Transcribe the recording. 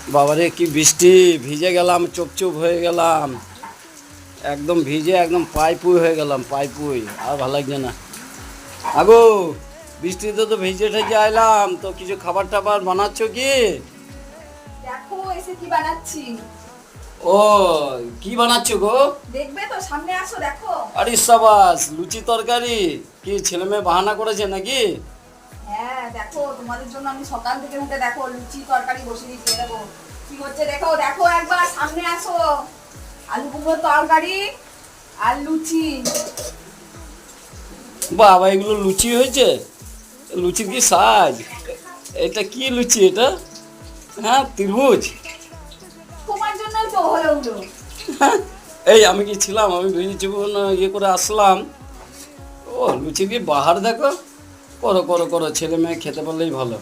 বাবারে কি বৃষ্টি, ভিজে গেলাম, চুপচুপ হয়ে গেলাম, একদম ভিজে একদম পাইপুই হয়ে গেলাম, পাইপুই। আর ভালো লাগছে না। আগো, বৃষ্টিতে তো ভিজে ঠেজে আইলাম, তো কিছু খাবার টাবার বানাচ্ছ কি? দেখো এসে কি বানাচ্ছি। ও, কি বানাচ্ছ গো? দেখবে তো, সামনে আসো দেখো। আরে সাবাস, লুচি তরকারি। কি ছেলে মেয়ে বাহানা করেছে নাকি? হ্যাঁ দেখো, তোমাদের জন্য আমি সকাল থেকে উঠে দেখো লুচি তরকারি বসিয়ে দিচ্ছি। দেখো কি হচ্ছে, দেখো দেখো একবার সামনে আসো। আলু কুমড়োর তরকারি আর লুচি। বাবা, এগুলো লুচি হয়েছে? লুচির কি সাইজ? এটা কি লুচি এটা? হ্যাঁ, ত্রিভুজ। তোমার জন্যই তো হলো ওগুলো। এই আমি কি ছিলাম? আমি ভেজেছি ইয়ে করে আসলাম। ও, লুচি কি বাহার দেখো। করো করো করো, ছেলে মেয়ে খেতে পারলেই ভালো।